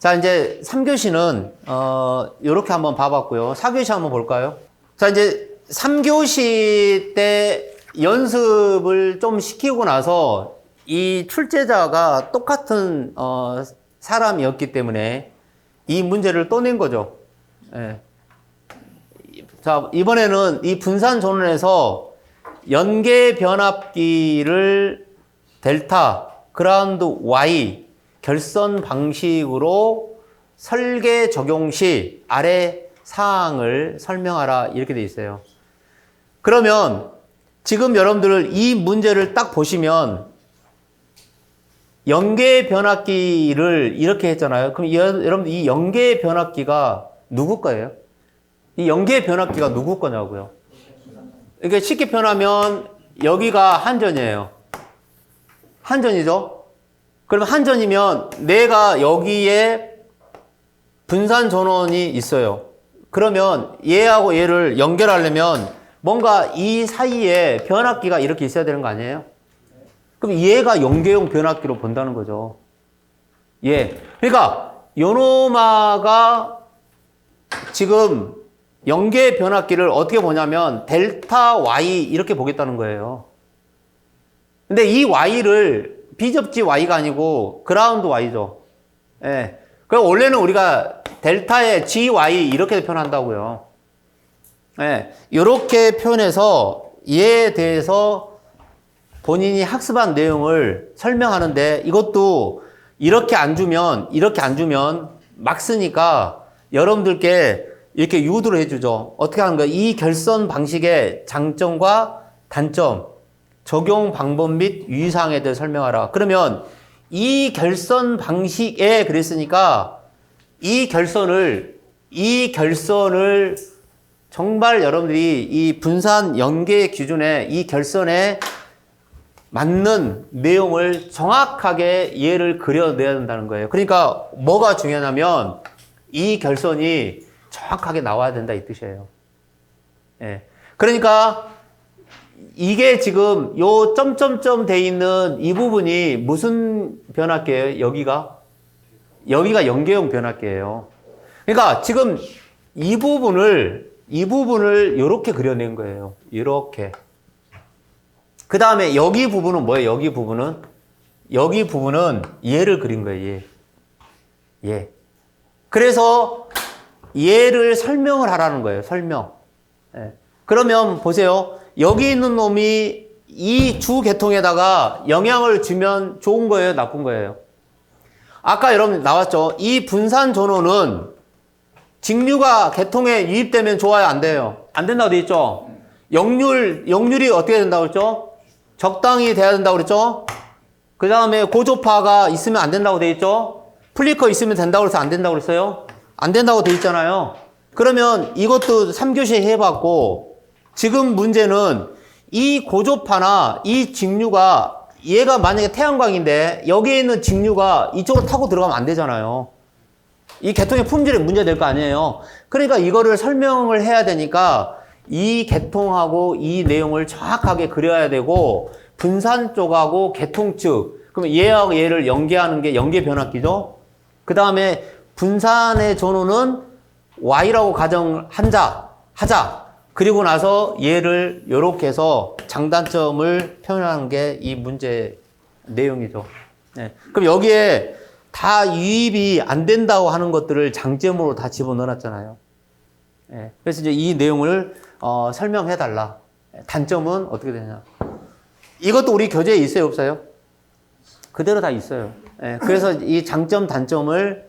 자, 이제 3교시는, 요렇게 한번 봐봤고요. 4교시 한번 볼까요? 자, 이제 3교시 때 연습을 좀 시키고 나서 이 출제자가 똑같은, 사람이었기 때문에 이 문제를 또 낸 거죠. 예. 자, 이번에는 이 분산 전원에서 연계 변압기를 델타, 그라운드 Y, 결선 방식으로 설계 적용 시 아래 사항을 설명하라 이렇게 돼 있어요. 그러면 지금 여러분들 이 문제를 딱 보시면 연계 변압기를 이렇게 했잖아요. 그럼 여러분들 이 연계 변압기가 누구 거예요? 이 연계 변압기가 누구 거냐고요. 이게 쉽게 표현하면 여기가 한전이에요. 한전이죠. 그럼 한전이면 내가 여기에 분산 전원이 있어요. 그러면 얘하고 얘를 연결하려면 뭔가 이 사이에 변압기가 이렇게 있어야 되는 거 아니에요? 그럼 얘가 연계용 변압기로 본다는 거죠. 예. 그러니까 요노마가 지금 연계 변압기를 어떻게 보냐면 델타 Y 이렇게 보겠다는 거예요. 근데 이 Y를 비접지 Y가 아니고 그라운드 Y죠. 예. 그럼 원래는 우리가 델타의 GY 이렇게 표현한다고요. 예. 이렇게 표현해서 얘에 대해서 본인이 학습한 내용을 설명하는데 이것도 이렇게 안 주면 막 쓰니까 여러분들께 이렇게 유도를 해주죠. 어떻게 하는 거예요? 이 결선 방식의 장점과 단점, 적용 방법 및 유의사항에 대해 설명하라. 그러면 이 결선 방식에 그랬으니까 이 결선을 정말 여러분들이 이 분산 연계 기준에 이 결선에 맞는 내용을 정확하게 이해를 그려내야 된다는 거예요. 그러니까 뭐가 중요하냐면 이 결선이 정확하게 나와야 된다 이 뜻이에요. 예. 그러니까 이게 지금 요 점점점 돼 있는 이 부분이 무슨 변압기예요? 여기가 연계형 변압기예요. 그러니까 지금 이 부분을 이렇게 그려낸 거예요. 이렇게. 그 다음에 여기 부분은 뭐예요? 여기 부분은 얘를 그린 거예요. 얘. 그래서 얘를 설명을 하라는 거예요. 설명. 예. 그러면 보세요. 여기 있는 놈이 이 주 계통에다가 영향을 주면 좋은 거예요? 나쁜 거예요? 아까 여러분 나왔죠? 이 분산 전원은 직류가 계통에 유입되면 좋아요? 안 돼요? 안 된다고 돼 있죠? 역률이 어떻게 된다고 그랬죠? 적당히 돼야 된다고 그랬죠? 그 다음에 고조파가 있으면 안 된다고 돼 있죠? 플리커 있으면 된다고 그래서 안 된다고 그랬어요? 안 된다고 돼 있잖아요. 그러면 이것도 3교시 해봤고 지금 문제는 이 고조파나 이 직류가 얘가 만약에 태양광인데 여기에 있는 직류가 이쪽으로 타고 들어가면 안 되잖아요. 이 계통의 품질에 문제 될 거 아니에요. 그러니까 이거를 설명을 해야 되니까 이 계통하고 이 내용을 정확하게 그려야 되고 분산 쪽하고 계통 측 그러면 얘하고 얘를 연계하는 게 연계 변압기죠. 그 다음에 분산의 전원은 Y라고 하자. 그리고 나서 얘를 이렇게 해서 장단점을 표현하는 게 이 문제 내용이죠. 네. 그럼 여기에 다 유입이 안 된다고 하는 것들을 장점으로 다 집어넣어놨잖아요. 네. 그래서 이제 이 내용을 설명해달라. 단점은 어떻게 되냐. 이것도 우리 교재에 있어요, 없어요? 그대로 다 있어요. 네. 그래서 이 장점, 단점을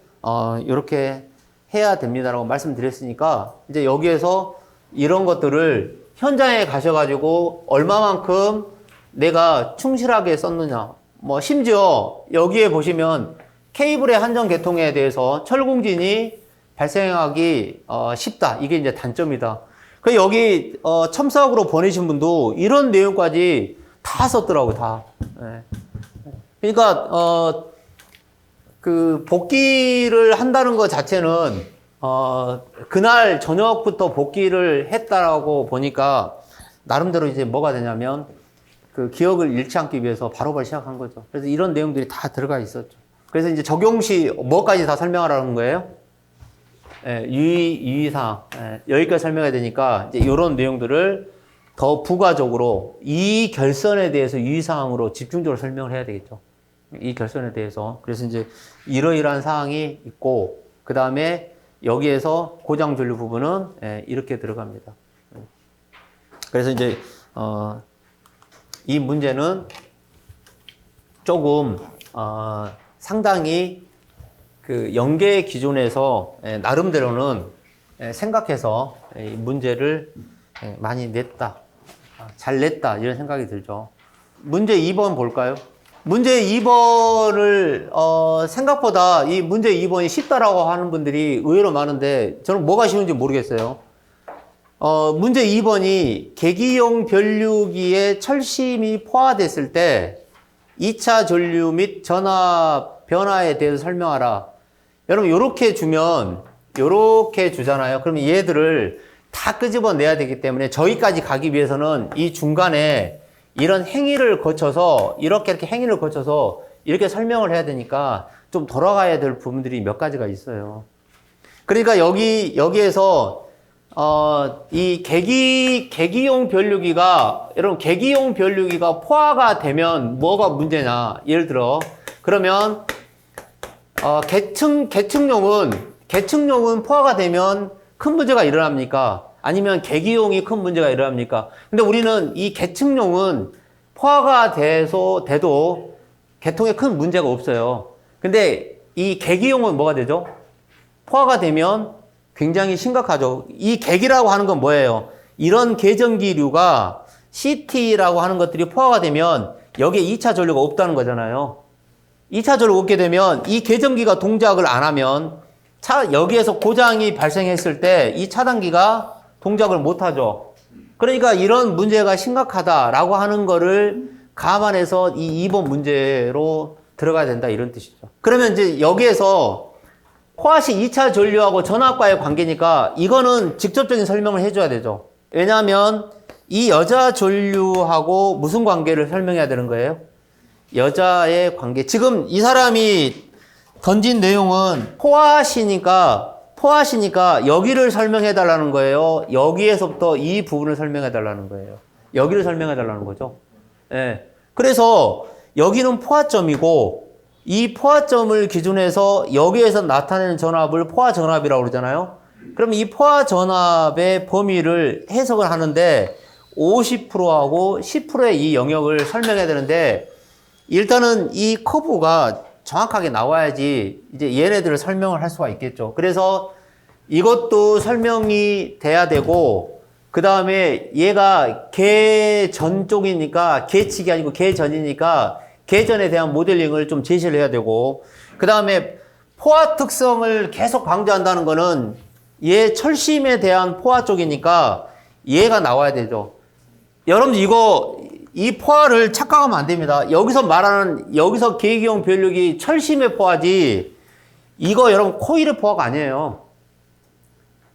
이렇게 해야 됩니다라고 말씀드렸으니까 이제 여기에서 이런 것들을 현장에 가셔가지고 얼마만큼 내가 충실하게 썼느냐. 뭐 심지어 여기에 보시면 케이블의 한정 계통에 대해서 철공진이 발생하기 쉽다. 이게 이제 단점이다. 그 여기 첨삭으로 보내신 분도 이런 내용까지 다 썼더라고요. 다. 네. 그러니까 그 복귀를 한다는 것 자체는 그날 저녁부터 복귀를 했다라고 보니까 나름대로 이제 뭐가 되냐면 그 기억을 잃지 않기 위해서 바로바로 시작한 거죠. 그래서 이런 내용들이 다 들어가 있었죠. 그래서 이제 적용시 뭐까지 다 설명하라는 거예요? 예, 유의사항. 예, 여기까지 설명해야 되니까 이제 이런 내용들을 더 부가적으로 이 결선에 대해서 유의사항으로 집중적으로 설명을 해야 되겠죠. 이 결선에 대해서. 그래서 이제 이러이러한 사항이 있고, 그 다음에 여기에서 고장전류 부분은 예, 이렇게 들어갑니다. 그래서 이제, 이 문제는 조금, 상당히 그 연계 기준에서 예, 나름대로는 예, 생각해서 이 문제를 예, 많이 냈다. 잘 냈다. 이런 생각이 들죠. 문제 2번 볼까요? 문제 2번을, 생각보다 이 문제 2번이 쉽다라고 하는 분들이 의외로 많은데, 저는 뭐가 쉬운지 모르겠어요. 문제 2번이 계기용 변류기에 철심이 포화됐을 때 2차 전류 및 전압 변화에 대해서 설명하라. 여러분, 요렇게 주잖아요. 그러면 얘들을 다 끄집어내야 되기 때문에 저기까지 가기 위해서는 이 중간에 이런 행위를 거쳐서 이렇게 행위를 거쳐서 이렇게 설명을 해야 되니까 좀 돌아가야 될 부분들이 몇 가지가 있어요. 그러니까 여기에서 이 계기용 변류기가 여러분 계기용 변류기가 포화가 되면 뭐가 문제냐? 예를 들어 그러면 계층용은 포화가 되면 큰 문제가 일어납니까? 아니면 계기용이 큰 문제가 일어납니까? 근데 우리는 이 계층용은 포화가 돼도 계통에 큰 문제가 없어요. 근데 이 계기용은 뭐가 되죠? 포화가 되면 굉장히 심각하죠. 이 계기라고 하는 건 뭐예요? 이런 계전기류가 CT라고 하는 것들이 포화가 되면 여기에 2차 전류가 없다는 거잖아요. 2차 전류가 없게 되면 이 계전기가 동작을 안 하면 여기에서 고장이 발생했을 때 이 차단기가 동작을 못하죠. 그러니까 이런 문제가 심각하다라고 하는 거를 감안해서 이 2번 문제로 들어가야 된다 이런 뜻이죠. 그러면 이제 여기에서 포화시 2차 전류하고 전압과의 관계니까 이거는 직접적인 설명을 해줘야 되죠. 왜냐하면 이 여자 전류하고 무슨 관계를 설명해야 되는 거예요? 여자의 관계. 지금 이 사람이 던진 내용은 포화시니까 여기를 설명해 달라는 거예요. 여기에서부터 이 부분을 설명해 달라는 거예요. 여기를 설명해 달라는 거죠. 예. 그래서 여기는 포화점이고 이 포화점을 기준해서 여기에서 나타내는 전압을 포화전압이라고 그러잖아요. 그럼 이 포화전압의 범위를 해석을 하는데 50%하고 10%의 이 영역을 설명해야 되는데 일단은 이 커브가 정확하게 나와야지 이제 얘네들을 설명을 할 수가 있겠죠. 그래서 이것도 설명이 돼야 되고 그 다음에 얘가 계전 쪽이니까 계측이 아니고 계전이니까 계전에 대한 모델링을 좀 제시를 해야 되고 그 다음에 포화 특성을 계속 강조한다는 거는 얘 철심에 대한 포화 쪽이니까 얘가 나와야 되죠. 여러분들 이 포화를 착각하면 안 됩니다. 여기서 계기용 변류기 철심의 포화지, 이거 여러분 코일의 포화가 아니에요.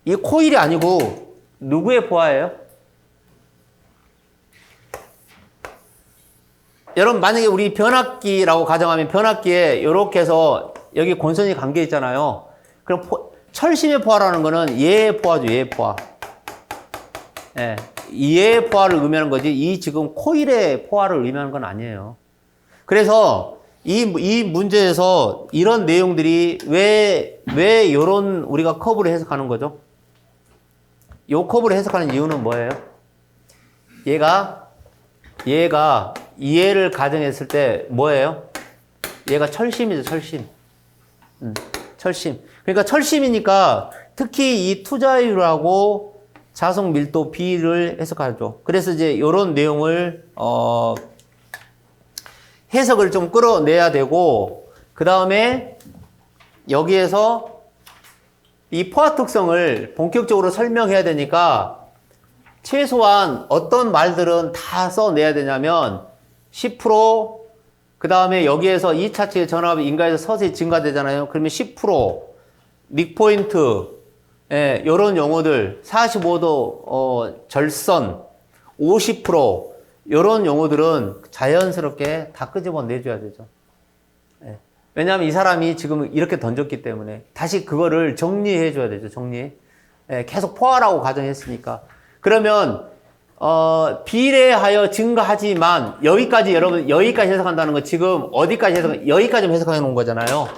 이 코일이 아니고, 누구의 포화예요? 여러분, 만약에 우리 변압기라고 가정하면 변압기에 이렇게 해서 여기 권선이 감겨 있잖아요. 그럼 철심의 포화라는 거는 얘의 포화죠, 얘의 포화. 예. 얘의 포화를 의미하는 거지 이 지금 코일의 포화를 의미하는 건 아니에요. 그래서 이 문제에서 이런 내용들이 왜 이런 우리가 커브를 해석하는 거죠? 이 커브를 해석하는 이유는 뭐예요? 얘가 이해를 가정했을 때 뭐예요? 얘가 철심이죠, 철심. 철심. 그러니까 철심이니까 특히 이 투자율하고 자석 밀도 B를 해석하죠. 그래서 이제 이런 내용을 해석을 좀 끌어내야 되고 그 다음에 여기에서 이 포화 특성을 본격적으로 설명해야 되니까 최소한 어떤 말들은 다 써내야 되냐면 10% 그 다음에 여기에서 2차측의 전압이 인가에서 서서히 증가되잖아요. 그러면 10% 닉포인트 예, 요런 용어들, 45도, 절선, 50%, 요런 용어들은 자연스럽게 다 끄집어 내줘야 되죠. 예. 왜냐하면 이 사람이 지금 이렇게 던졌기 때문에 다시 그거를 정리해 줘야 되죠. 정리. 예, 계속 포화라고 가정했으니까. 그러면 비례하여 증가하지만 여기까지 여러분 여기까지 해석한다는 거 지금 어디까지 여기까지 해석해 놓은 거잖아요.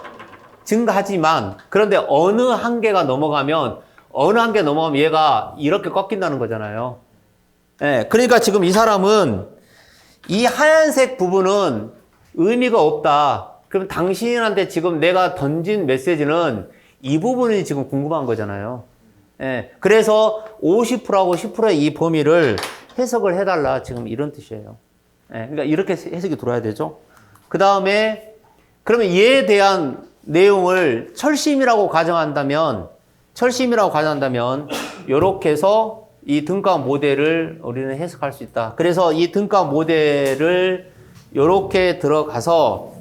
증가하지만 그런데 어느 한계가 넘어가면 얘가 이렇게 꺾인다는 거잖아요. 예, 그러니까 지금 이 사람은 이 하얀색 부분은 의미가 없다. 그럼 당신한테 지금 내가 던진 메시지는 이 부분이 지금 궁금한 거잖아요. 예, 그래서 50%하고 10%의 이 범위를 해석을 해달라. 지금 이런 뜻이에요. 예, 그러니까 이렇게 해석이 들어야 되죠. 그 다음에 그러면 이에 대한 내용을 철심이라고 가정한다면 이렇게 해서 이 등가 모델을 우리는 해석할 수 있다. 그래서 이 등가 모델을 이렇게 들어가서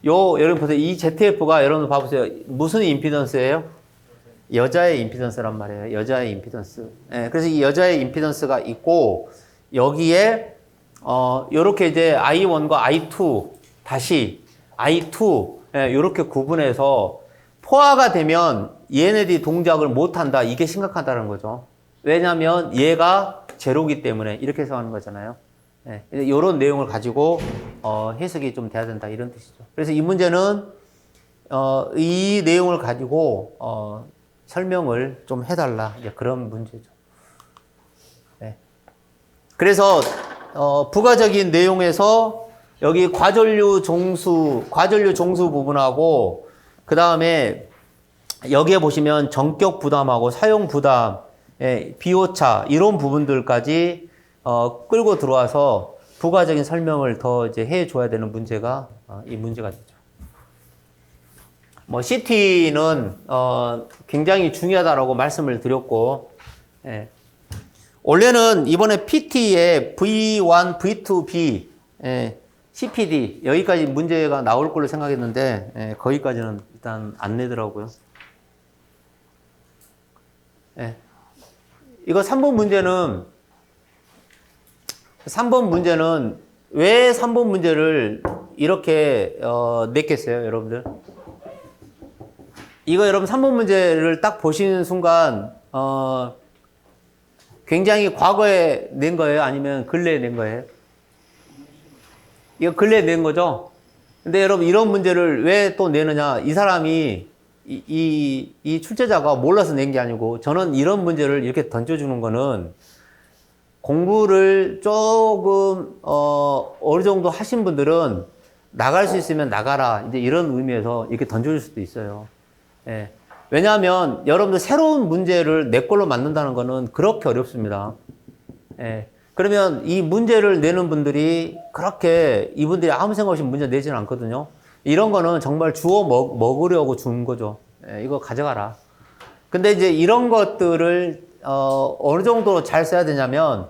여러분 보세요. 이 ZF가 여러분 봐보세요. 무슨 임피던스예요? 여자의 임피던스란 말이에요. 여자의 임피던스. 예, 그래서 이 여자의 임피던스가 있고 여기에 요렇게 이제 I1과 I2 다시 I2 예, 요렇게 구분해서 포화가 되면 얘네들이 동작을 못한다. 이게 심각하다는 거죠. 왜냐하면 얘가 제로기 때문에 이렇게 해석하는 거잖아요. 예, 이런 내용을 가지고 해석이 좀 돼야 된다 이런 뜻이죠. 그래서 이 문제는 이 내용을 가지고 설명을 좀 해달라 이제 그런 문제죠. 네. 그래서 부가적인 내용에서 여기 과전류 종수 부분하고 그 다음에 여기에 보시면 전격 부담하고 사용 부담, 비오차 이런 부분들까지 끌고 들어와서 부가적인 설명을 더 이제 해줘야 되는 문제가 이 문제가 되죠. 뭐 CT는 굉장히 중요하다라고 말씀을 드렸고, 예. 원래는 이번에 PT에 V1, V2B, CPD 여기까지 문제가 나올 걸로 생각했는데 거기까지는 일단 안 내더라고요. 예. 이거 3번 문제는 왜 3번 문제를 이렇게 냈겠어요, 여러분들? 이거 여러분 3번 문제를 딱 보시는 순간 굉장히 과거에 낸 거예요? 아니면 근래에 낸 거예요? 이거 근래에 낸 거죠? 근데 여러분 이런 문제를 왜 또 내느냐? 이 사람이 이 출제자가 몰라서 낸 게 아니고 저는 이런 문제를 이렇게 던져주는 거는 공부를 조금 어느 정도 하신 분들은 나갈 수 있으면 나가라 이제 이런 의미에서 이렇게 던져줄 수도 있어요. 예. 왜냐하면 여러분들 새로운 문제를 내 걸로 만든다는 거는 그렇게 어렵습니다. 예. 그러면 이 문제를 내는 분들이 그렇게 이분들이 아무 생각 없이 문제 내지는 않거든요. 이런 거는 정말 주워 먹으려고 준 거죠. 예, 이거 가져가라. 근데 이제 이런 것들을 어느 정도 잘 써야 되냐면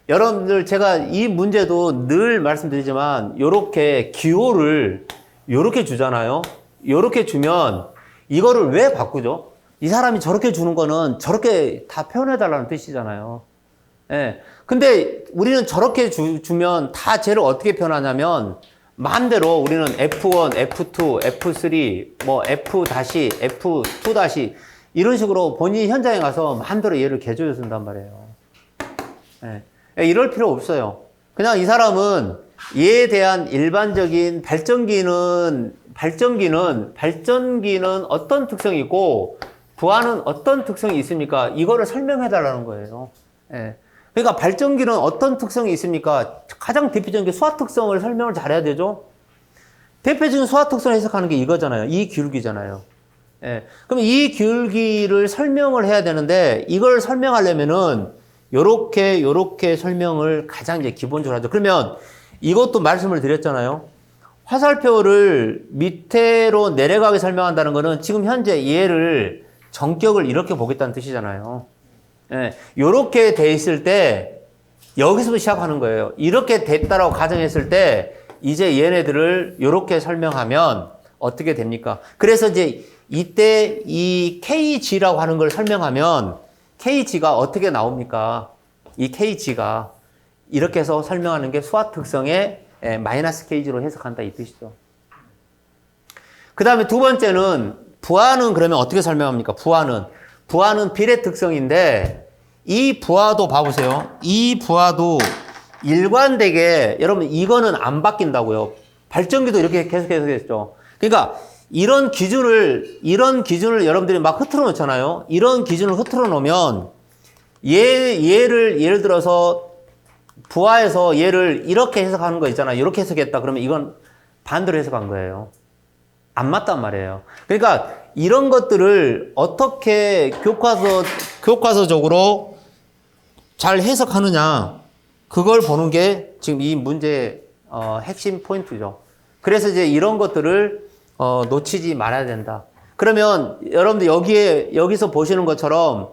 여러분들 제가 이 문제도 늘 말씀드리지만 요렇게 기호를 요렇게 주잖아요. 요렇게 주면 이거를 왜 바꾸죠? 이 사람이 저렇게 주는 거는 저렇게 다 표현해 달라는 뜻이잖아요. 예. 근데 우리는 저렇게 주면 다 쟤를 어떻게 표현하냐면 마음대로 우리는 F1, F2, F3, 뭐 F 다시, F2 다시 이런 식으로 본인이 현장에 가서 마음대로 얘를 개조해 준단 말이에요. 예. 이럴 필요 없어요. 그냥 이 사람은 얘에 대한 일반적인 발전기는 어떤 특성이 있고 부하는 어떤 특성이 있습니까? 이거를 설명해 달라는 거예요. 예. 그러니까 발전기는 어떤 특성이 있습니까? 가장 대표적인 게 수화 특성을 설명을 잘해야 되죠. 대표적인 수화 특성을 해석하는 게 이거잖아요. 이 기울기잖아요. 예. 그럼 이 기울기를 설명을 해야 되는데 이걸 설명하려면은 요렇게 설명을 가장 이제 기본적으로 하죠. 그러면 이것도 말씀을 드렸잖아요. 화살표를 밑으로 내려가게 설명한다는 거는 지금 현재 얘를 전격을 이렇게 보겠다는 뜻이잖아요. 예, 요렇게 돼 있을 때 여기서부터 시작하는 거예요. 이렇게 됐다라고 가정했을 때 이제 얘네들을 요렇게 설명하면 어떻게 됩니까? 그래서 이제 이때 이 KG라고 하는 걸 설명하면 KG가 어떻게 나옵니까? 이 KG가 이렇게 해서 설명하는 게 수화 특성의 마이너스 KG로 해석한다 이 뜻이죠. 그 다음에 두 번째는 부하는 그러면 어떻게 설명합니까? 부하는 비례 특성인데 이 부하도 봐보세요. 이 부하도 일관되게 여러분 이거는 안 바뀐다고요. 발전기도 이렇게 계속해서 했죠. 그러니까 이런 기준을 여러분들이 막 흐트러 놓잖아요. 이런 기준을 흐트러 놓으면 얘를 예를 들어서 부하에서 얘를 이렇게 해석하는 거 있잖아요. 이렇게 해석했다. 그러면 이건 반대로 해석한 거예요. 안 맞단 말이에요. 그러니까 이런 것들을 어떻게 교과서적으로 잘 해석하느냐 그걸 보는 게 지금 이 문제의 핵심 포인트죠. 그래서 이제 이런 것들을 놓치지 말아야 된다. 그러면 여러분들 여기서 보시는 것처럼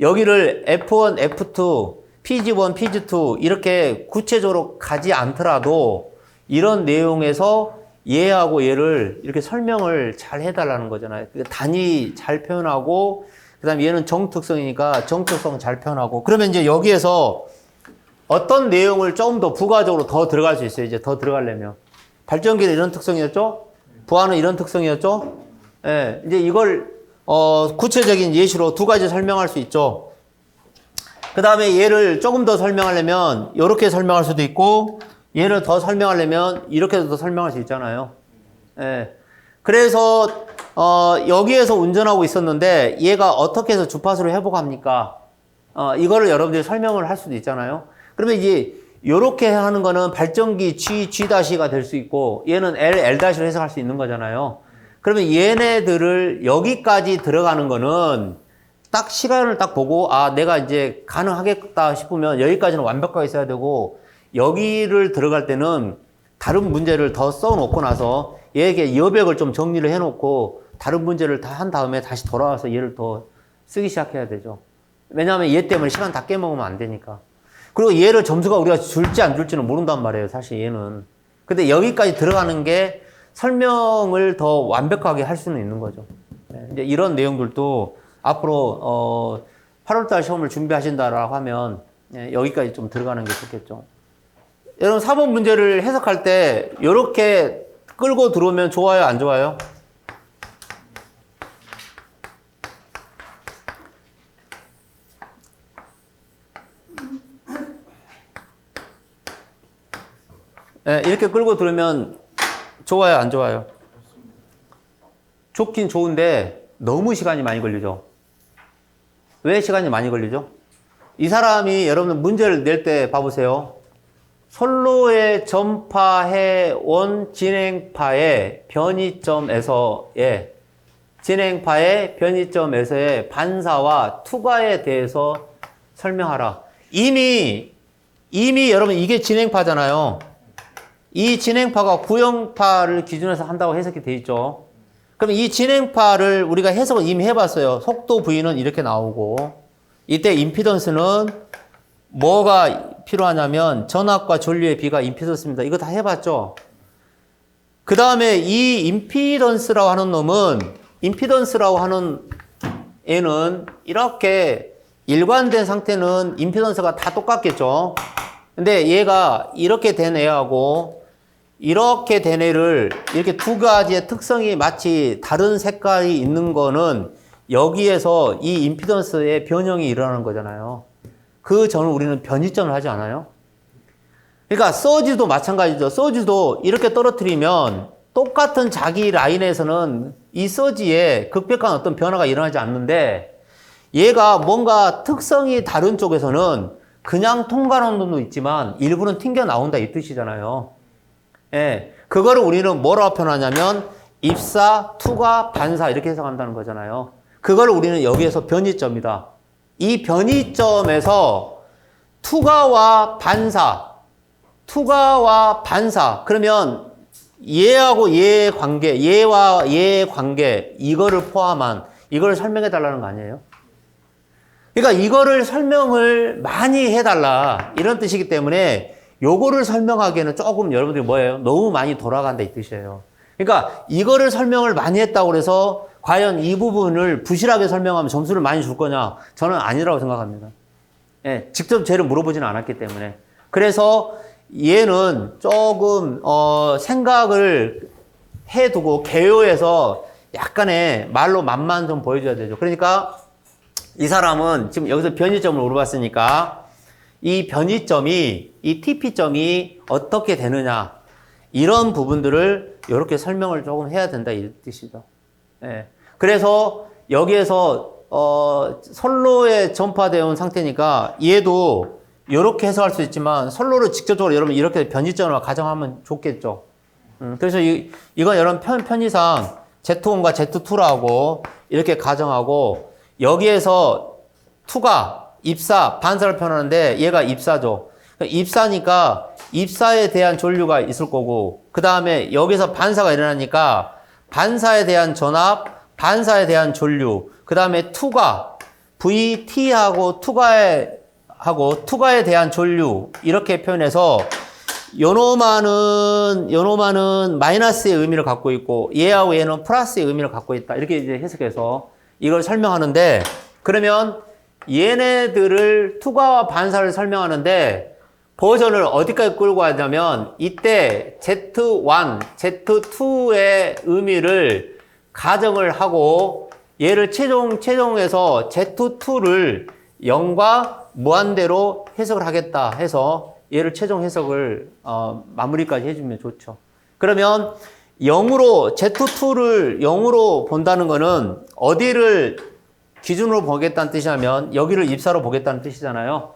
여기를 F1, F2, PG1, PG2 이렇게 구체적으로 가지 않더라도 이런 내용에서 얘하고 얘를 이렇게 설명을 잘 해달라는 거잖아요. 단위 잘 표현하고 그 다음에 얘는 정특성이니까 정특성 잘 표현하고 그러면 이제 여기에서 어떤 내용을 조금 더 부가적으로 더 들어갈 수 있어요. 이제 더 들어가려면 발전기는 이런 특성이었죠? 부하는 이런 특성이었죠? 예, 이제 이걸 구체적인 예시로 두 가지 설명할 수 있죠. 그 다음에 얘를 조금 더 설명하려면 이렇게 설명할 수도 있고 얘를 더 설명하려면 이렇게도 더 설명할 수 있잖아요. 예. 그래서 여기에서 운전하고 있었는데 얘가 어떻게 해서 주파수를 회복합니까? 이거를 여러분들이 설명을 할 수도 있잖아요. 그러면 이제 요렇게 하는 거는 발전기 G'가 될 수 있고 얘는 L''로 해석할 수 있는 거잖아요. 그러면 얘네들을 여기까지 들어가는 거는 딱 시간을 딱 보고 내가 이제 가능하겠다 싶으면 여기까지는 완벽하게 써야 되고 여기를 들어갈 때는 다른 문제를 더 써놓고 나서 얘에게 여백을 좀 정리를 해놓고 다른 문제를 다 한 다음에 다시 돌아와서 얘를 더 쓰기 시작해야 되죠. 왜냐하면 얘 때문에 시간 다 깨먹으면 안 되니까. 그리고 얘를 점수가 우리가 줄지 안 줄지는 모른단 말이에요. 사실 얘는. 근데 여기까지 들어가는 게 설명을 더 완벽하게 할 수는 있는 거죠. 이제 이런 내용들도 앞으로 8월달 시험을 준비하신다라고 하면 여기까지 좀 들어가는 게 좋겠죠. 여러분 4번 문제를 해석할 때 이렇게 끌고 들어오면 좋아요, 안 좋아요? 네, 이렇게 끌고 들으면 좋아요, 안 좋아요? 좋긴 좋은데 너무 시간이 많이 걸리죠. 왜 시간이 많이 걸리죠? 이 사람이 여러분들 문제를 낼 때 봐보세요. 선로의 전파해 원 진행파의 변이점에서의 반사와 투과에 대해서 설명하라. 이미 여러분 이게 진행파잖아요. 이 진행파가 구형파를 기준해서 한다고 해석이 돼 있죠. 그럼 이 진행파를 우리가 해석을 이미 해봤어요. 속도 V는 이렇게 나오고 이때 임피던스는 뭐가 필요하냐면 전압과 전류의 비가 임피던스입니다. 이거 다 해봤죠. 그 다음에 이 임피던스라고 하는 애는 이렇게 일관된 상태는 임피던스가 다 똑같겠죠. 근데 얘가 이렇게 된 애하고 이렇게 된 애를 이렇게 두 가지의 특성이 마치 다른 색깔이 있는 거는 여기에서 이 임피던스의 변형이 일어나는 거잖아요. 그 점을 우리는 변이점을 하지 않아요? 그러니까 서지도 마찬가지죠. 서지도 이렇게 떨어뜨리면 똑같은 자기 라인에서는 이 서지에 급격한 어떤 변화가 일어나지 않는데 얘가 뭔가 특성이 다른 쪽에서는 그냥 통과하는 놈도 있지만 일부는 튕겨 나온다 이 뜻이잖아요. 예, 그거를 우리는 뭐라고 표현하냐면 입사, 투과, 반사 이렇게 해석한다는 거잖아요. 그거를 우리는 여기에서 변이점이다. 이 변이점에서 투과와 반사 그러면 얘하고 얘의 관계, 얘와 얘의 관계 이거를 포함한 이걸 설명해 달라는 거 아니에요? 그러니까 이거를 설명을 많이 해달라 이런 뜻이기 때문에 요거를 설명하기에는 조금 여러분들이 뭐예요? 너무 많이 돌아간다 이 뜻이에요. 그러니까 이거를 설명을 많이 했다고 해서 과연 이 부분을 부실하게 설명하면 점수를 많이 줄 거냐? 저는 아니라고 생각합니다. 예, 직접 쟤를 물어보지는 않았기 때문에. 그래서 얘는 조금 생각을 해두고 개요해서 약간의 말로 맛만 좀 보여줘야 되죠. 그러니까 이 사람은 지금 여기서 변이점을 물어봤으니까 이 변이점이, 이 TP점이 어떻게 되느냐, 이런 부분들을 이렇게 설명을 조금 해야 된다, 이 뜻이죠. 예. 그래서 여기에서 선로에 전파되어 온 상태니까 얘도 이렇게 해석할 수 있지만 선로를 직접적으로 여러분 이렇게 변이점을 가정하면 좋겠죠. 그래서 이건 여러분 편의상 Z1과 Z2라고 이렇게 가정하고 여기에서 2가 입사, 반사를 표현하는데 얘가 입사죠. 입사니까 입사에 대한 전류가 있을 거고 그 다음에 여기서 반사가 일어나니까 반사에 대한 전압, 반사에 대한 전류, 그 다음에 투과, VT하고 투과에 대한 전류 이렇게 표현해서 요노마는 마이너스의 의미를 갖고 있고 얘하고 얘는 플러스의 의미를 갖고 있다. 이렇게 이제 해석해서 이걸 설명하는데 그러면 얘네들을 투과와 반사를 설명하는데 버전을 어디까지 끌고 가냐면 이때 Z1, Z2의 의미를 가정을 하고 얘를 최종해서 Z2를 0과 무한대로 해석을 하겠다 해서 얘를 최종 해석을 마무리까지 해주면 좋죠. 그러면 0으로 Z2를 0으로 본다는 거는 어디를 기준으로 보겠다는 뜻이냐면 여기를 입사로 보겠다는 뜻이잖아요.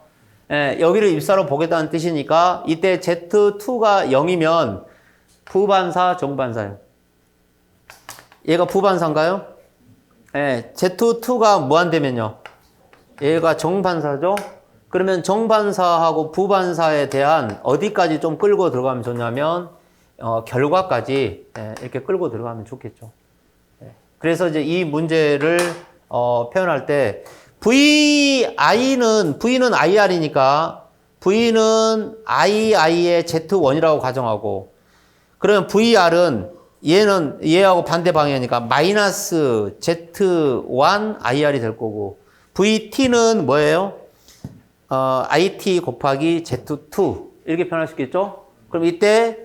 예, 여기를 입사로 보겠다는 뜻이니까 이때 Z2가 0이면 부반사, 정반사예요. 얘가 부반사인가요? 예, Z2가 무한대면요. 얘가 정반사죠? 그러면 정반사하고 부반사에 대한 어디까지 좀 끌고 들어가면 좋냐면 결과까지 이렇게 끌고 들어가면 좋겠죠. 그래서 이제 이 문제를 표현할 때 V는 IR이니까 V는 II의 Z1이라고 가정하고 그러면 VR은 얘하고 반대 방향이니까 마이너스 Z1 IR이 될 거고 VT는 뭐예요? IT 곱하기 Z2 이렇게 표현할 수 있겠죠? 그럼 이때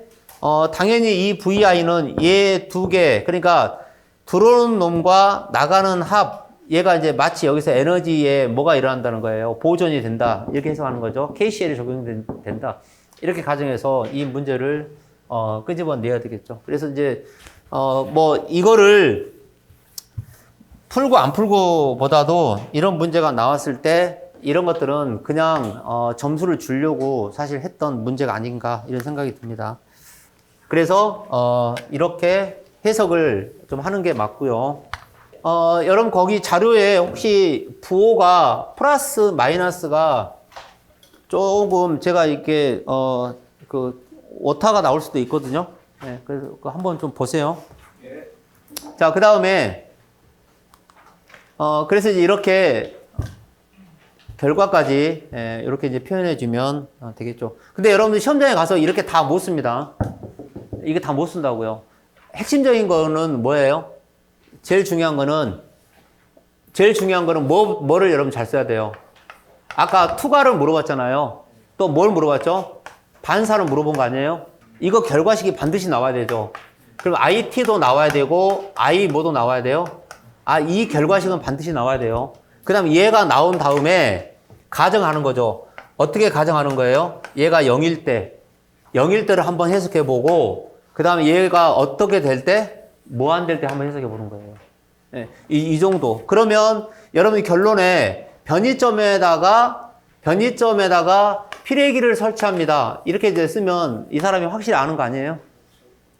당연히 이 VI는 얘 두 개 그러니까 들어오는 놈과 나가는 합 얘가 이제 마치 여기서 에너지에 뭐가 일어난다는 거예요. 보존이 된다 이렇게 해석하는 거죠. KCL이 적용된다 이렇게 가정해서 이 문제를 끄집어내야 되겠죠. 그래서 이제 뭐 이거를 풀고 안 풀고 보다도 이런 문제가 나왔을 때 이런 것들은 그냥 점수를 주려고 사실 했던 문제가 아닌가 이런 생각이 듭니다. 그래서 이렇게 해석을 좀 하는 게 맞고요. 여러분 거기 자료에 혹시 부호가 플러스 마이너스가 조금 제가 이렇게 그 오타가 나올 수도 있거든요. 네, 그래서 한번 좀 보세요. 자, 그 다음에 그래서 이제 이렇게 결과까지 이렇게 이제 표현해 주면 되겠죠. 근데 여러분들 시험장에 가서 이렇게 다 못 씁니다. 이게 다 못 쓴다고요. 핵심적인 거는 뭐예요? 제일 중요한 거는 뭐를 여러분 잘 써야 돼요? 아까 투과를 물어봤잖아요. 또 뭘 물어봤죠? 반사를 물어본 거 아니에요? 이거 결과식이 반드시 나와야 되죠. 그럼 IT도 나와야 되고 I 뭐도 나와야 돼요? 이 결과식은 반드시 나와야 돼요. 그 다음에 얘가 나온 다음에 가정하는 거죠. 어떻게 가정하는 거예요? 얘가 0일 때를 한번 해석해 보고 그 다음에 얘가 어떻게 될 때 뭐 안 될 때 한번 해석해 보는 거예요. 네, 이 정도. 그러면 여러분이 결론에 변이점에다가 피레기를 설치합니다. 이렇게 이제 쓰면 이 사람이 확실히 아는 거 아니에요?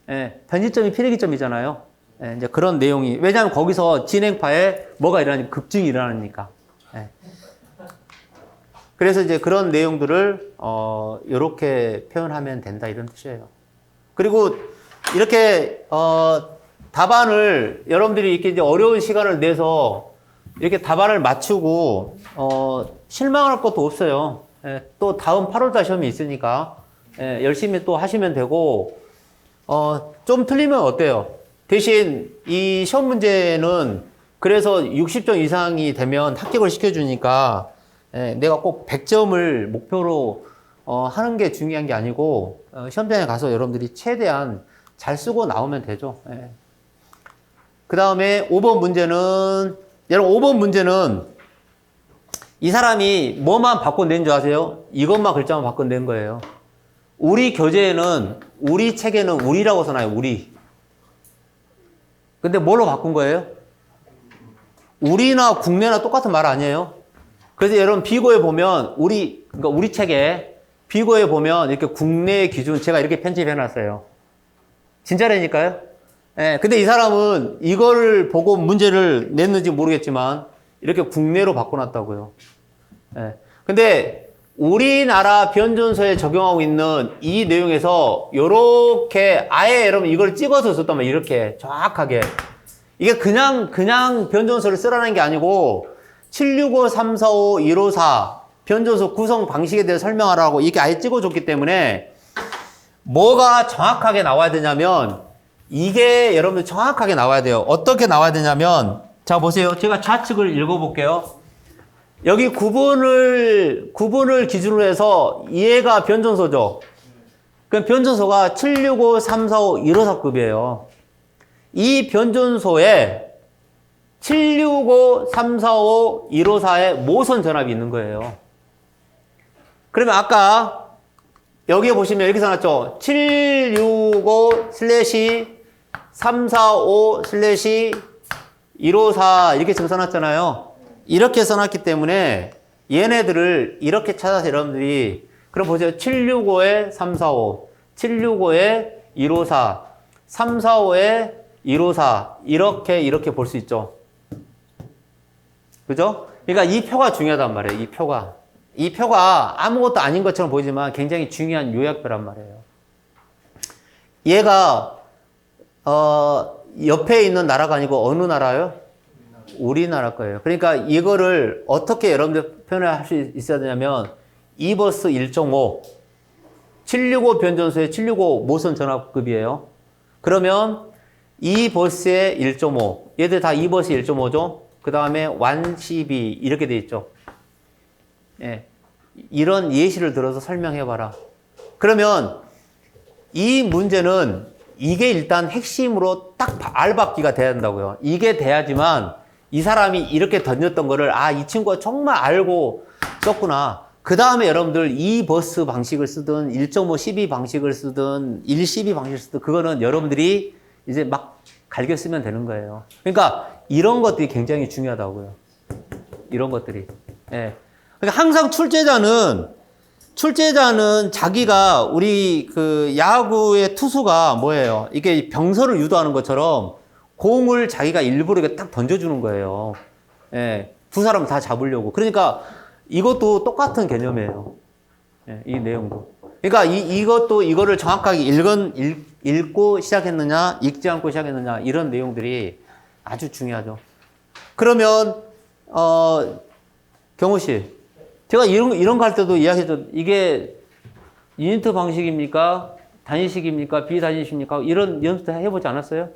네, 변이점이 피레기점이잖아요. 네, 이제 그런 내용이 왜냐하면 거기서 진행파에 뭐가 일어나니까 급증이 일어나니까. 네. 그래서 이제 그런 내용들을 이렇게 표현하면 된다 이런 뜻이에요. 그리고 이렇게 답안을 여러분들이 이렇게 이제 어려운 시간을 내서 이렇게 답안을 맞추고 실망할 것도 없어요. 예, 또 다음 8월달 시험이 있으니까 열심히 또 하시면 되고 좀 틀리면 어때요? 대신 이 시험 문제는 그래서 60점 이상이 되면 합격을 시켜주니까 내가 꼭 100점을 목표로 하는 게 중요한 게 아니고, 시험장에 가서 여러분들이 최대한 잘 쓰고 나오면 되죠. 예. 그 다음에 5번 문제는, 여러분 5번 문제는 이 사람이 뭐만 바꿔낸 줄 아세요? 이것만 글자만 바꿔낸 거예요. 우리 교재에는, 우리 책에는 우리라고 써놔요, 우리. 근데 뭘로 바꾼 거예요? 우리나 국내나 똑같은 말 아니에요? 그래서 여러분 비고에 보면, 그러니까 우리 책에, 비고에 보면 이렇게 국내 기준 제가 이렇게 편집해 놨어요. 진짜라니까요? 예, 근데 이 사람은 이거를 보고 문제를 냈는지 모르겠지만 이렇게 국내로 바꿔놨다고요. 예. 근데 우리나라 변전소에 적용하고 있는 이 내용에서 요렇게 아예 여러분 이걸 찍어서 썼다면 이렇게 정확하게 이게 그냥 변전소를 쓰라는 게 아니고 765, 345, 154 변전소 구성 방식에 대해 설명하라고 이렇게 아예 찍어줬기 때문에 뭐가 정확하게 나와야 되냐면 이게 여러분들 정확하게 나와야 돼요. 어떻게 나와야 되냐면 자 보세요. 제가 좌측을 읽어볼게요. 여기 구분을 기준으로 해서 얘가 변전소죠. 그럼 변전소가 765, 345, 154급이에요. 이 변전소에 765, 345, 154의 모선 전압이 있는 거예요. 그러면 아까 여기에 보시면 이렇게 써놨죠. 765/345/154 이렇게 지금 써놨잖아요. 이렇게 써놨기 때문에 얘네들을 이렇게 찾아서 여러분들이 그럼 보세요. 765에 345, 765에 154, 345에 154 이렇게 볼 수 있죠. 그죠? 그러니까 이 표가 중요하단 말이에요. 이 표가 아무것도 아닌 것처럼 보이지만 굉장히 중요한 요약표란 말이에요. 얘가 옆에 있는 나라가 아니고 어느 나라요? 우리나라 거예요. 그러니까 이거를 어떻게 여러분들 표현할 수 있어야 되냐면 2버스 1.5 765 변전소의 765 모선 전압급이에요. 그러면 2버스의 1.5 얘들 다 2버스 1.5죠. 그 다음에 112 이렇게 돼 있죠. 예, 이런 예시를 들어서 설명해봐라. 그러면 이 문제는 이게 일단 핵심으로 딱 알박기가 돼야 된다고요. 이게 돼야지만 이 사람이 이렇게 던졌던 거를 이 친구가 정말 알고 썼구나. 그 다음에 여러분들 2버스 방식을 쓰든 1.5 12 방식을 쓰든 1 12 방식을 쓰든 그거는 여러분들이 이제 막 갈겨 쓰면 되는 거예요. 그러니까 이런 것들이 굉장히 중요하다고요. 이런 것들이. 예. 그러니까 항상 출제자는 자기가 우리 그 야구의 투수가 뭐예요? 이게 병서를 유도하는 것처럼 공을 자기가 일부러 이렇게 딱 던져주는 거예요. 예. 두 사람 다 잡으려고. 그러니까 이것도 똑같은 개념이에요. 예, 이 내용도. 그러니까 이거를 정확하게 읽고 시작했느냐, 읽지 않고 시작했느냐, 이런 내용들이 아주 중요하죠. 그러면, 경호 씨. 제가 이런 거 할 때도 이야기했죠. 이게 유니트 방식입니까? 단위식입니까? 비단위식입니까? 이런 연습도 해보지 않았어요?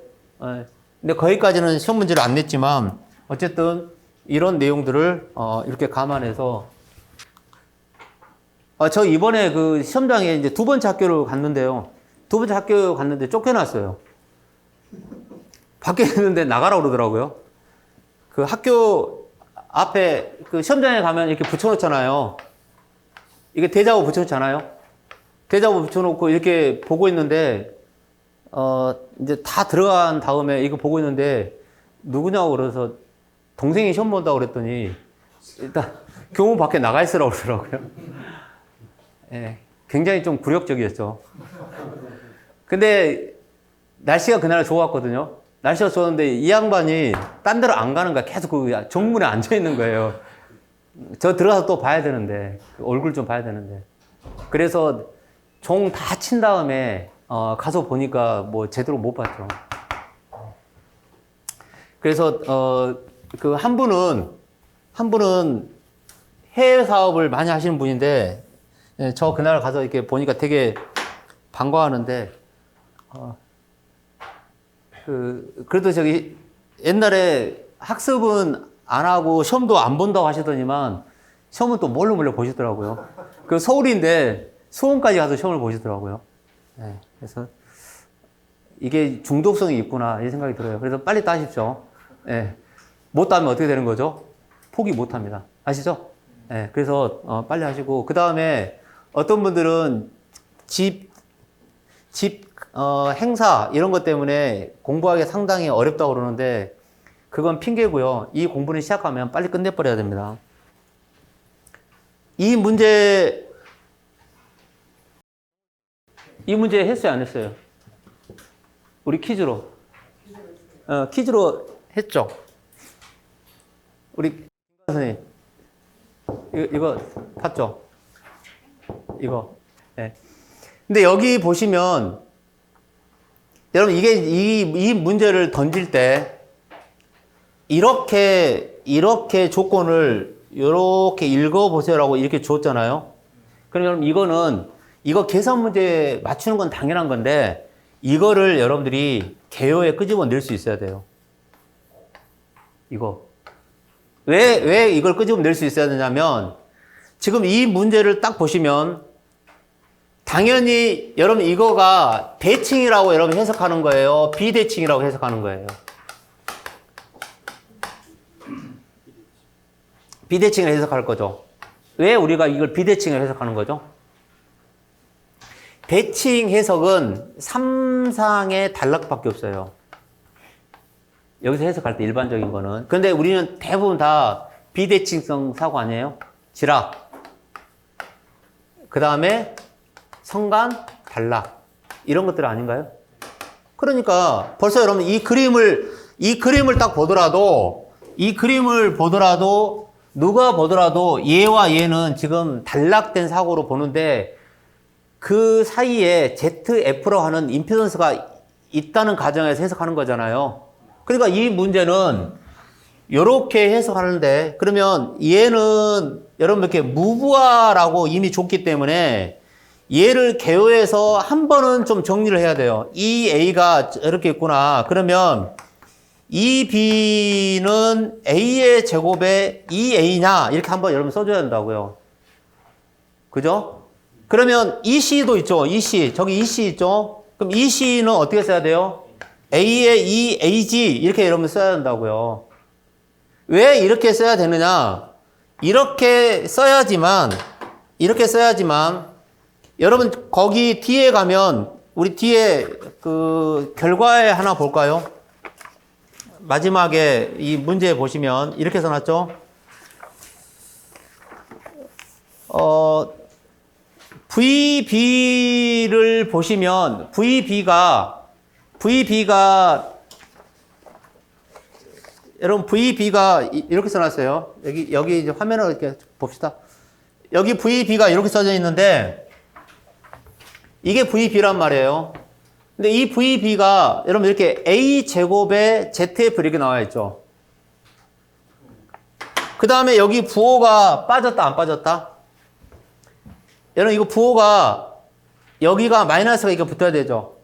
예. 근데 거기까지는 시험 문제를 안 냈지만, 어쨌든 이런 내용들을, 이렇게 감안해서, 저 이번에 그 시험장에 이제 두 번째 학교를 갔는데요. 두 번째 학교 갔는데 쫓겨났어요. 밖에 있는데 나가라고 그러더라고요. 그 학교 앞에 그 시험장에 가면 이렇게 붙여놓잖아요. 이게 대자보 붙여놓잖아요. 대자보 붙여놓고 이렇게 보고 있는데, 이제 다 들어간 다음에 이거 보고 있는데, 누구냐고 그래서 동생이 시험 본다고 그랬더니, 일단 교문 밖에 나가 있으라고 그러더라고요. 예, 굉장히 좀 굴욕적이었죠. 근데 날씨가 그날 좋았거든요. 날씨가 좋았는데 이 양반이 딴 데로 안 가는 거야. 계속 그 정문에 앉아 있는 거예요. 저 들어가서 또 봐야 되는데, 얼굴 좀 봐야 되는데. 그래서 종 다 친 다음에 가서 보니까 뭐 제대로 못 봤죠. 그래서 그 한 분은 해외 사업을 많이 하시는 분인데, 예, 저 그날 가서 이렇게 보니까 되게 반가워하는데, 그래도 저기 옛날에 학습은 안 하고 시험도 안 본다고 하시더니만 시험은 또 몰래 보시더라고요. 그 서울인데 수험까지 가서 시험을 보시더라고요. 네, 그래서 이게 중독성이 있구나 이 생각이 들어요. 그래서 빨리 따십시오. 네, 못 따면 어떻게 되는 거죠? 포기 못 합니다. 아시죠? 네, 그래서 빨리 하시고 그 다음에 어떤 분들은 집 행사 이런 것 때문에 공부하기 상당히 어렵다고 그러는데 그건 핑계고요. 이 공부는 시작하면 빨리 끝내버려야 됩니다. 이 문제 했어요, 안 했어요? 우리 퀴즈로. 퀴즈로 했죠? 우리 선생님. 이거 봤죠? 이거. 네. 근데 여기 보시면 여러분 이게 이 문제를 던질 때 이렇게 조건을 이렇게 읽어보세요라고 이렇게 줬잖아요. 그럼 여러분 이거 계산 문제 맞추는 건 당연한 건데 이거를 여러분들이 개요에 끄집어 낼 수 있어야 돼요. 이거. 왜 이걸 끄집어 낼 수 있어야 되냐면 지금 이 문제를 딱 보시면 당연히 여러분 이거가 대칭이라고 여러분 해석하는 거예요? 비대칭이라고 해석하는 거예요? 비대칭을 해석할 거죠. 왜 우리가 이걸 비대칭을 해석하는 거죠? 대칭 해석은 3상의 단락밖에 없어요. 여기서 해석할 때 일반적인 거는. 근데 우리는 대부분 다 비대칭성 사고 아니에요? 지락. 그 다음에 성간, 단락. 이런 것들 아닌가요? 그러니까 벌써 여러분 이 그림을 딱 보더라도 누가 보더라도 얘와 얘는 지금 단락된 사고로 보는데 그 사이에 ZF로 하는 임피던스가 있다는 가정에서 해석하는 거잖아요. 그러니까 이 문제는 이렇게 해석하는데 그러면 얘는 여러분 이렇게 무부하라고 이미 줬기 때문에 얘를 개요해서 한 번은 좀 정리를 해야 돼요. 이 A가 이렇게 있구나. 그러면 이 B는 A의 제곱에 2A냐 이렇게 한번 여러분 써줘야 된다고요. 그죠? 그러면 EC도 있죠. EC. 저기 EC 있죠? 그럼 EC는 어떻게 써야 돼요? A의 2AG 이렇게 여러분 써야 된다고요. 왜 이렇게 써야 되느냐? 이렇게 써야지만 여러분 거기 뒤에 가면 우리 뒤에 그 결과에 하나 볼까요? 마지막에 이 문제 보시면 이렇게 써놨죠? VB를 보시면 VB가 여러분 VB가 이렇게 써놨어요. 여기 이제 화면을 이렇게 봅시다. 여기 VB가 이렇게 써져 있는데 이게 VB란 말이에요. 근데 이 VB가 여러분 이렇게 A 제곱에 ZF 이렇게 나와 있죠. 그 다음에 여기 부호가 빠졌다 안 빠졌다? 여러분 이거 부호가 여기가 마이너스가 이거 붙어야 되죠.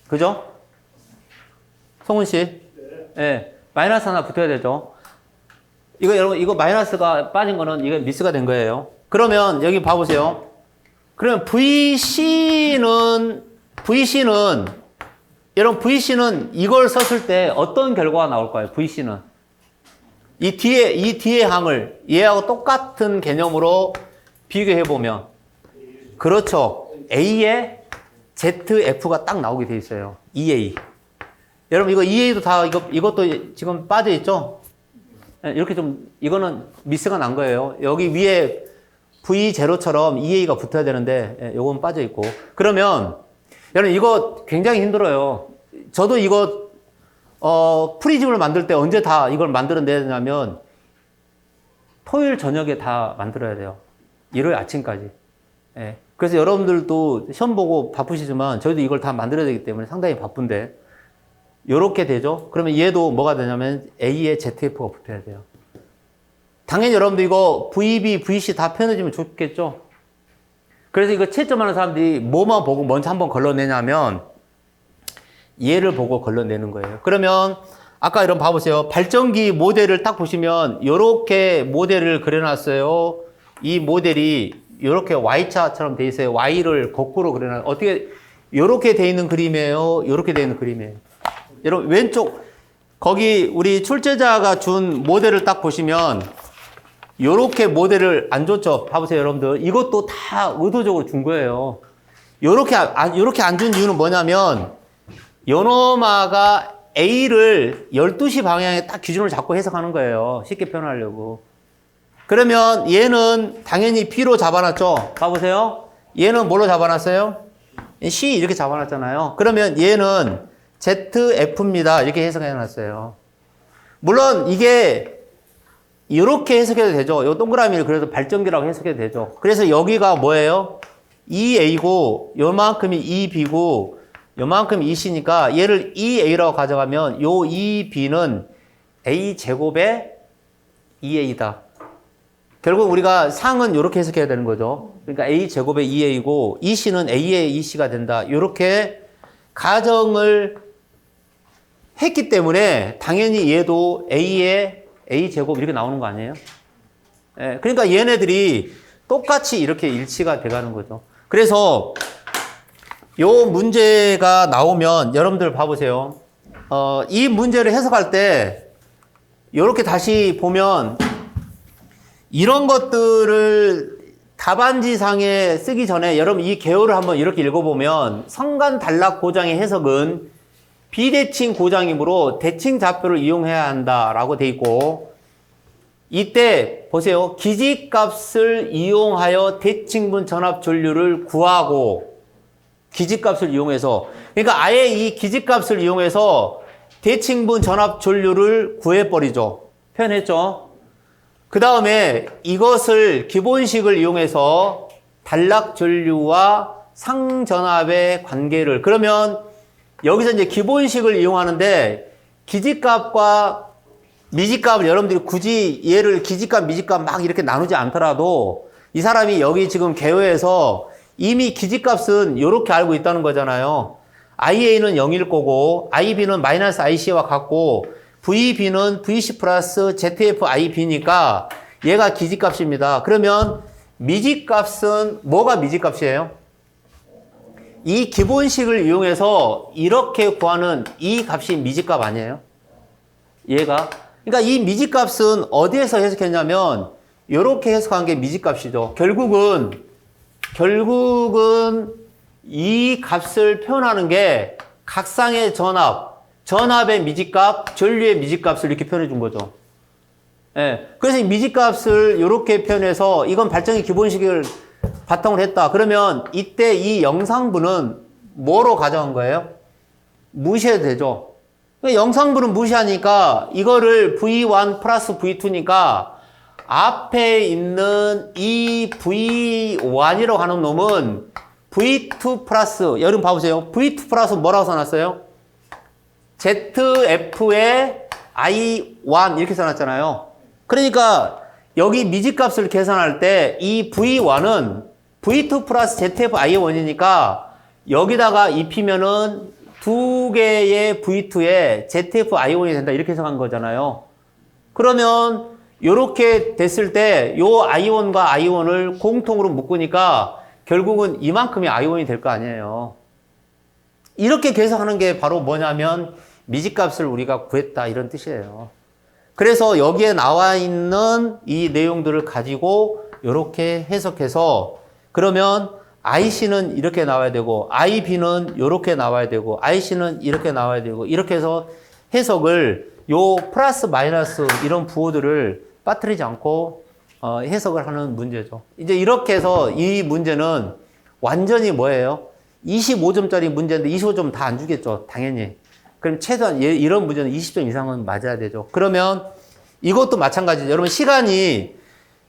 그죠? 성훈 씨? 네. 마이너스 하나 붙어야 되죠. 이거 여러분 이거 마이너스가 빠진 거는 이게 미스가 된 거예요. 그러면 여기 봐보세요. 그러면 VC는 여러분 VC는 이걸 썼을 때 어떤 결과가 나올까요? VC는 이 뒤에 항을 얘하고 똑같은 개념으로 비교해 보면 그렇죠. A에 ZF가 딱 나오게 돼 있어요. EA. 여러분 이거 EA도 다 이것도 지금 빠져 있죠? 이렇게 좀 이거는 미스가 난 거예요. 여기 위에 V0처럼 EA가 붙어야 되는데 요건 빠져 있고. 그러면 여러분 이거 굉장히 힘들어요. 저도 이거 프리즘을 만들 때 언제 다 이걸 만들어내야 되냐면 토요일 저녁에 다 만들어야 돼요. 일요일 아침까지. 예. 그래서 여러분들도 시험 보고 바쁘시지만 저희도 이걸 다 만들어야 되기 때문에 상당히 바쁜데 요렇게 되죠. 그러면 얘도 뭐가 되냐면 A에 ZF가 붙어야 돼요. 당연히 여러분도 이거 VB, VC 다 표현해주면 좋겠죠. 그래서 이거 채점하는 사람들이 뭐만 보고 먼저 한번 걸러내냐면 얘를 보고 걸러내는 거예요. 그러면 아까 이런 봐보세요. 발전기 모델을 딱 보시면 요렇게 모델을 그려놨어요. 이 모델이 이렇게 Y자처럼 돼 있어요. Y를 거꾸로 그려놔. 어떻게, 이렇게 돼 있는 그림이에요? 이렇게 돼 있는 그림이에요. 여러분, 왼쪽, 거기 우리 출제자가 준 모델을 딱 보시면, 요렇게 모델을 안 줬죠? 봐보세요, 여러분들. 이것도 다 의도적으로 준 거예요. 요렇게 안 준 이유는 뭐냐면, 요노마가 A를 12시 방향에 딱 기준을 잡고 해석하는 거예요. 쉽게 표현하려고. 그러면 얘는 당연히 B로 잡아놨죠? 봐보세요. 얘는 뭘로 잡아놨어요? C 이렇게 잡아놨잖아요. 그러면 얘는 ZF입니다. 이렇게 해석해놨어요. 물론 이게 이렇게 해석해도 되죠. 이 동그라미를 그래도 발전기라고 해석해도 되죠. 그래서 여기가 뭐예요? 2A고 요만큼이 2B고 요만큼이 2C니까 얘를 2A라고 가져가면 요 2B는 A제곱의 2A다. 결국 우리가 상은 이렇게 해석해야 되는 거죠. 그러니까 A제곱의 2A고 2C는 A의 2C가 된다. 이렇게 가정을 했기 때문에 당연히 얘도 A의 A제곱 이렇게 나오는 거 아니에요? 예, 그러니까 얘네들이 똑같이 이렇게 일치가 돼가는 거죠. 그래서 요 문제가 나오면 여러분들 봐보세요. 이 문제를 해석할 때 이렇게 다시 보면 이런 것들을 답안지상에 쓰기 전에 여러분 이 개요를 한번 이렇게 읽어보면 성간단락 고장의 해석은 비대칭 고장이므로 대칭 좌표를 이용해야 한다라고 돼 있고 이때 보세요. 기지값을 이용하여 대칭분 전압 전류를 구하고 기지값을 이용해서 그러니까 아예 이 기지값을 이용해서 대칭분 전압 전류를 구해버리죠. 표현했죠. 그 다음에 이것을 기본식을 이용해서 단락 전류와 상전압의 관계를 그러면 여기서 이제 기본식을 이용하는데 기지값과 미지값을 여러분들이 굳이 얘를 기지값, 미지값 막 이렇게 나누지 않더라도 이 사람이 여기 지금 개요에서 이미 기지값은 이렇게 알고 있다는 거잖아요. IA는 0일 거고 IB는 마이너스 IC와 같고 VB는 VC 플러스 ZF IB니까 얘가 기지값입니다. 그러면 미지값은 뭐가 미지값이에요? 이 기본식을 이용해서 이렇게 구하는 이 값이 미지값 아니에요? 얘가. 그러니까 이 미지값은 어디에서 해석했냐면 이렇게 해석한 게 미지값이죠. 결국은 이 값을 표현하는 게 각상의 전압의 미지값, 전류의 미지값을 이렇게 표현해 준 거죠. 예. 그래서 이 미지값을 이렇게 표현해서 이건 발전기 기본식을 바탕으로 했다. 그러면 이때 이 영상분은 뭐로 가져간 거예요? 무시해도 되죠. 영상분은 무시하니까 이거를 V1 플러스 V2니까 앞에 있는 이 V1이라고 하는 놈은 V2 플러스, 여러분 봐보세요. V2 플러스 뭐라고 써놨어요? ZF의 I1 이렇게 써놨잖아요. 그러니까 여기 미지값을 계산할 때 이 V1은 V2 플러스 ZF I1이니까 여기다가 입히면은 두 개의 V2에 ZF I1이 된다 이렇게 해석한 거잖아요. 그러면 이렇게 됐을 때 요 I1과 I1을 공통으로 묶으니까 결국은 이만큼이 I1이 될 거 아니에요. 이렇게 계산하는 게 바로 뭐냐면 미지값을 우리가 구했다 이런 뜻이에요. 그래서 여기에 나와 있는 이 내용들을 가지고 이렇게 해석해서 그러면 IC는 이렇게 나와야 되고 IB는 이렇게 나와야 되고 IC는 이렇게 나와야 되고 이렇게 해서 해석을 요 플러스 마이너스 이런 부호들을 빠뜨리지 않고 해석을 하는 문제죠. 이제 이렇게 해서 이 문제는 완전히 뭐예요? 25점짜리 문제인데 25점 다 안 주겠죠. 당연히. 그럼 최소한 이런 문제는 20점 이상은 맞아야 되죠. 그러면 이것도 마찬가지죠. 여러분 시간이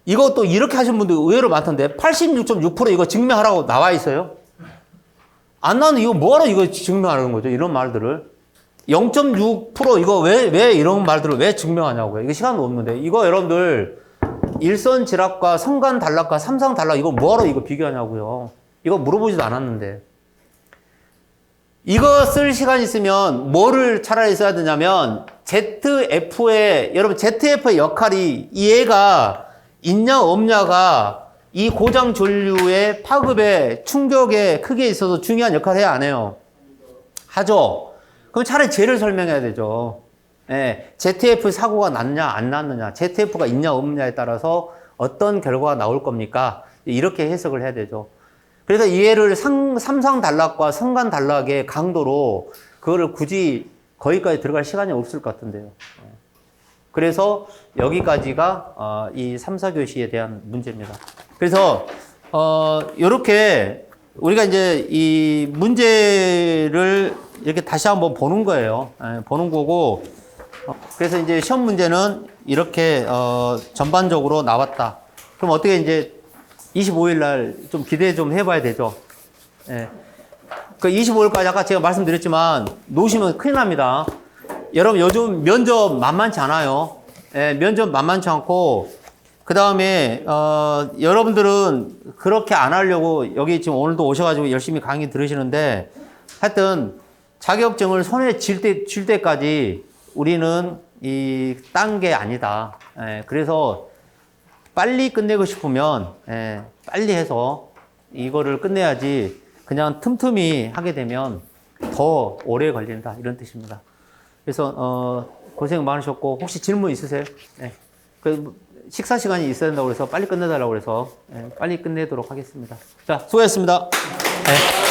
이것도 이렇게 하신 분들 의외로 많던데 86.6% 이거 증명하라고 나와 있어요. 안 나오는 이거 뭐하러 이거 증명하는 거죠? 이런 말들을. 0.6% 이거 왜 이런 말들을 왜 증명하냐고요. 이거 시간도 없는데. 이거 여러분들 일선 지락과 성간 단락과 삼상 단락 이거 뭐하러 이거 비교하냐고요. 이거 물어보지도 않았는데. 이거 쓸 시간 있으면 뭐를 차라리 써야 되냐면 ZF의 여러분 ZF의 역할이 얘가 있냐 없냐가 이 고장 전류의 파급에 충격의 크기에 있어서 중요한 역할을 해야 안 해요? 하죠. 그럼 차라리 쟤를 설명해야 되죠. 예, ZF 사고가 났냐 안 났느냐, ZF가 있냐 없느냐에 따라서 어떤 결과가 나올 겁니까? 이렇게 해석을 해야 되죠. 그래서 이해를 삼상 단락과 성간 단락의 강도로 그거를 굳이 거기까지 들어갈 시간이 없을 것 같은데요. 그래서 여기까지가 이 3, 4교시에 대한 문제입니다. 그래서 요렇게 우리가 이제 이 문제를 이렇게 다시 한번 보는 거예요. 보는 거고, 그래서 이제 시험 문제는 이렇게 전반적으로 나왔다. 그럼 어떻게 이제 25일 날 좀 기대 좀 해봐야 되죠. 예. 그 25일까지 아까 제가 말씀드렸지만 놓으시면 큰일 납니다. 여러분 요즘 면접 만만치 않아요. 예, 면접 만만치 않고, 그 다음에 여러분들은 그렇게 안 하려고 여기 지금 오늘도 오셔가지고 열심히 강의 들으시는데, 하여튼 자격증을 손에 쥘 때까지 우리는 딴 게 아니다. 예, 그래서 빨리 끝내고 싶으면 빨리 해서 이거를 끝내야지, 그냥 틈틈이 하게 되면 더 오래 걸린다, 이런 뜻입니다. 그래서 고생 많으셨고, 혹시 질문 있으세요? 네. 그 식사 시간이 있어야 된다고 그래서 빨리 끝내달라고 그래서 빨리 끝내도록 하겠습니다. 자, 수고하셨습니다. 네.